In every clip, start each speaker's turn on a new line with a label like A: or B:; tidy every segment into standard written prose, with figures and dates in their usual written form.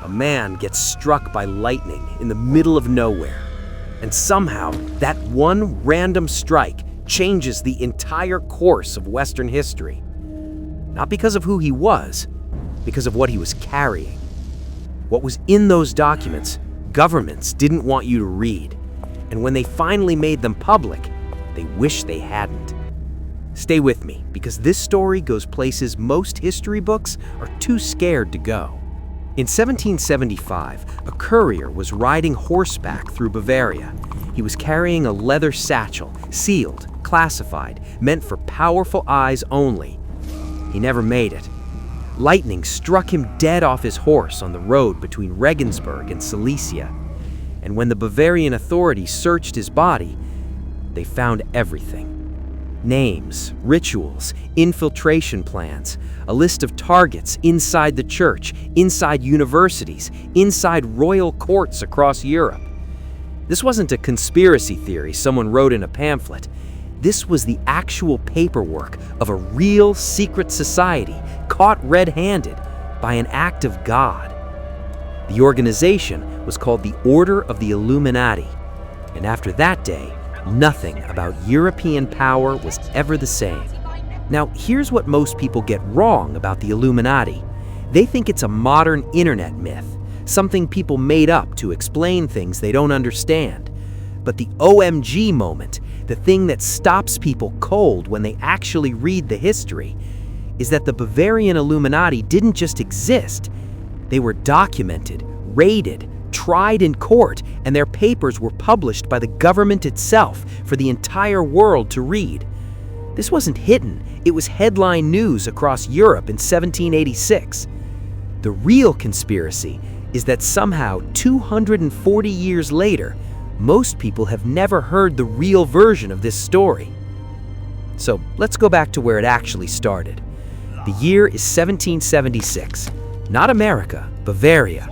A: a man gets struck by lightning in the middle of nowhere. And somehow, that one random strike changes the entire course of Western history. Not because of who he was, because of what he was carrying. What was in those documents, governments didn't want you to read. And when they finally made them public, they wish they hadn't. Stay with me, because this story goes places most history books are too scared to go. In 1775, a courier was riding horseback through Bavaria. He was carrying a leather satchel, sealed, classified, meant for powerful eyes only. He never made it. Lightning struck him dead off his horse on the road between Regensburg and Silesia. And when the Bavarian authorities searched his body, they found everything. Names, rituals, infiltration plans, a list of targets inside the church, inside universities, inside royal courts across Europe. This wasn't a conspiracy theory someone wrote in a pamphlet. This was the actual paperwork of a real secret society caught red-handed by an act of God. The organization was called the Order of the Illuminati, and after that day, nothing about European power was ever the same. Now, here's what most people get wrong about the Illuminati. They think it's a modern internet myth, something people made up to explain things they don't understand. But the OMG moment, the thing that stops people cold when they actually read the history, is that the Bavarian Illuminati didn't just exist. They were documented, raided, tried in court, and their papers were published by the government itself for the entire world to read. This wasn't hidden, it was headline news across Europe in 1786. The real conspiracy is that somehow 240 years later, most people have never heard the real version of this story. So let's go back to where it actually started. The year is 1776. Not America, Bavaria.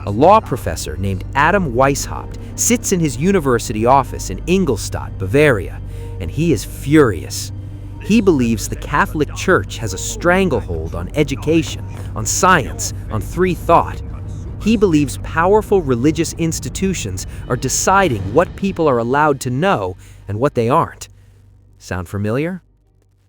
A: A law professor named Adam Weishaupt sits in his university office in Ingolstadt, Bavaria, and he is furious. He believes the Catholic Church has a stranglehold on education, on science, on free thought. He believes powerful religious institutions are deciding what people are allowed to know and what they aren't. Sound familiar?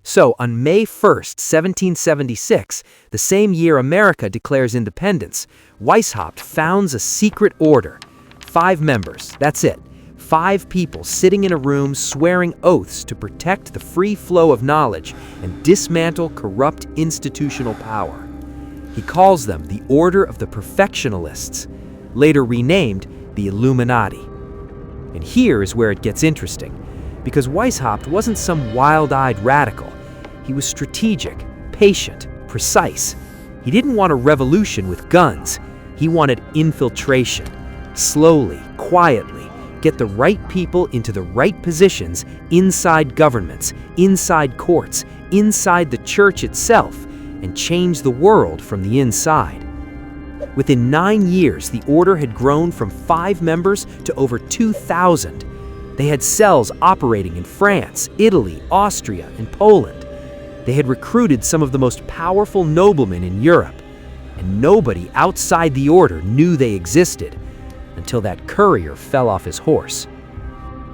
A: So, on May 1st, 1776, the same year America declares independence, Weishaupt founds a secret order. 5 members, that's it. 5 people sitting in a room swearing oaths to protect the free flow of knowledge and dismantle corrupt institutional power. He calls them the Order of the Perfectionalists, later renamed the Illuminati. And here is where it gets interesting, because Weishaupt wasn't some wild-eyed radical. He was strategic, patient, precise. He didn't want a revolution with guns. He wanted infiltration. Slowly, quietly, get the right people into the right positions inside governments, inside courts, inside the church itself, and change the world from the inside. Within 9 years, the order had grown from 5 members to over 2,000. They had cells operating in France, Italy, Austria, and Poland. They had recruited some of the most powerful noblemen in Europe, and nobody outside the order knew they existed until that courier fell off his horse.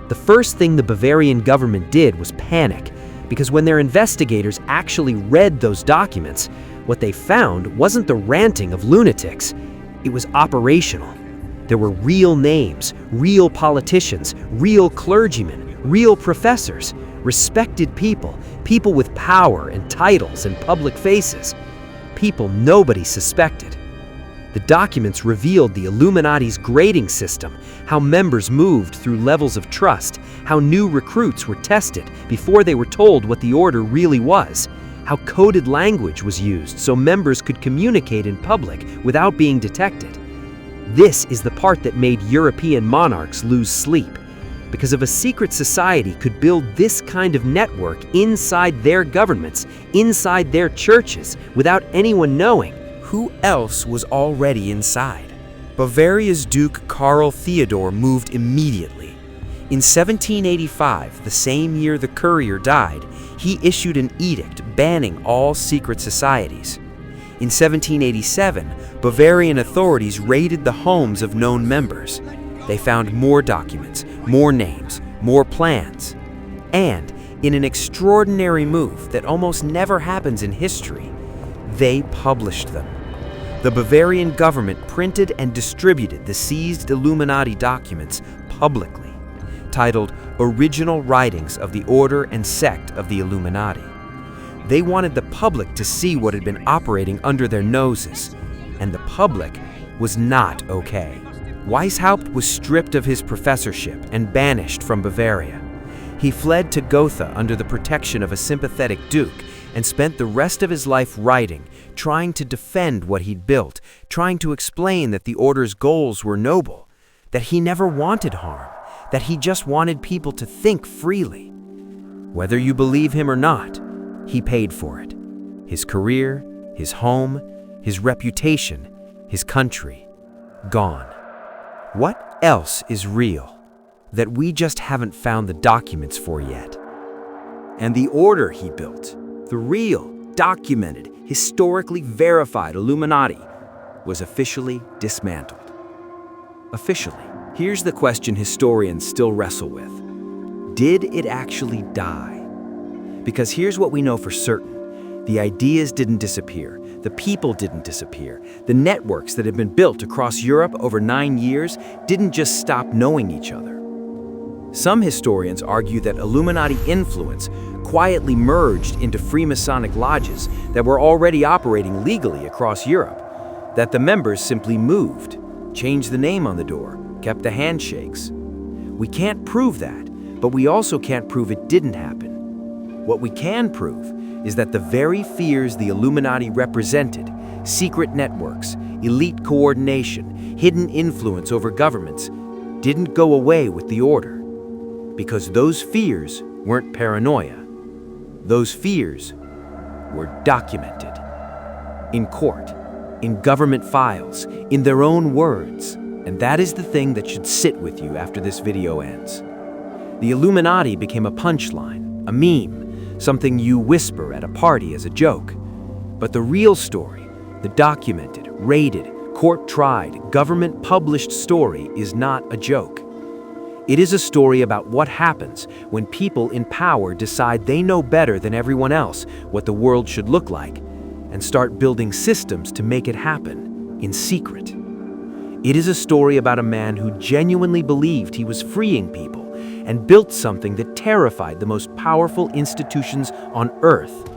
A: The first thing the Bavarian government did was panic, because when their investigators actually read those documents, what they found wasn't the ranting of lunatics, it was operational. There were real names, real politicians, real clergymen, real professors, respected people, people with power and titles and public faces, people nobody suspected. The documents revealed the Illuminati's grading system, how members moved through levels of trust, how new recruits were tested before they were told what the order really was, how coded language was used so members could communicate in public without being detected. This is the part that made European monarchs lose sleep, because if a secret society could build this kind of network inside their governments, inside their churches, without anyone knowing, who else was already inside? Bavaria's Duke Karl Theodor moved immediately. In 1785, the same year the courier died, he issued an edict banning all secret societies. In 1787, Bavarian authorities raided the homes of known members. They found more documents, more names, more plans. And, in an extraordinary move that almost never happens in history, they published them. The Bavarian government printed and distributed the seized Illuminati documents publicly, titled Original Writings of the Order and Sect of the Illuminati. They wanted the public to see what had been operating under their noses, and the public was not okay. Weishaupt was stripped of his professorship and banished from Bavaria. He fled to Gotha under the protection of a sympathetic duke and spent the rest of his life writing, trying to defend what he'd built, trying to explain that the order's goals were noble, that he never wanted harm, that he just wanted people to think freely. Whether you believe him or not, he paid for it. His career, his home, his reputation, his country, gone. What else is real that we just haven't found the documents for yet? And the order he built, the real, documented, historically verified Illuminati, was officially dismantled. Officially. Here's the question historians still wrestle with. Did it actually die? Because here's what we know for certain. The ideas didn't disappear. The people didn't disappear. The networks that had been built across Europe over 9 years didn't just stop knowing each other. Some historians argue that Illuminati influence quietly merged into Freemasonic lodges that were already operating legally across Europe, that the members simply moved, changed the name on the door, kept the handshakes. We can't prove that, but we also can't prove it didn't happen. What we can prove is that the very fears the Illuminati represented, secret networks, elite coordination, hidden influence over governments, didn't go away with the order. Because those fears weren't paranoia. Those fears were documented. In court, in government files, in their own words. And that is the thing that should sit with you after this video ends. The Illuminati became a punchline, a meme, something you whisper at a party as a joke. But the real story, the documented, rated, court-tried, government-published story is not a joke. It is a story about what happens when people in power decide they know better than everyone else what the world should look like and start building systems to make it happen in secret. It is a story about a man who genuinely believed he was freeing people and built something that terrified the most powerful institutions on Earth.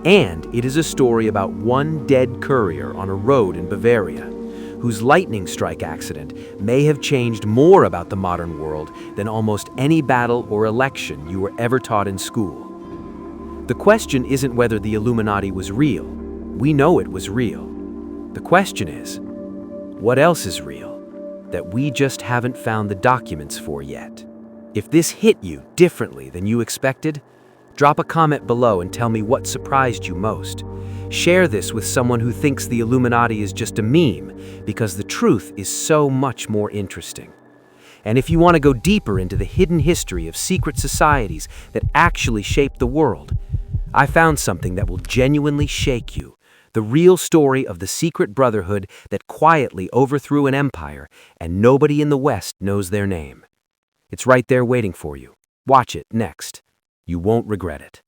A: And it is a story about one dead courier on a road in Bavaria, whose lightning strike accident may have changed more about the modern world than almost any battle or election you were ever taught in school. The question isn't whether the Illuminati was real. We know it was real. The question is, what else is real that we just haven't found the documents for yet? If this hit you differently than you expected, drop a comment below and tell me what surprised you most. Share this with someone who thinks the Illuminati is just a meme, because the truth is so much more interesting. And if you want to go deeper into the hidden history of secret societies that actually shaped the world, I found something that will genuinely shake you. The real story of the secret brotherhood that quietly overthrew an empire and nobody in the West knows their name. It's right there waiting for you. Watch it next. You won't regret it.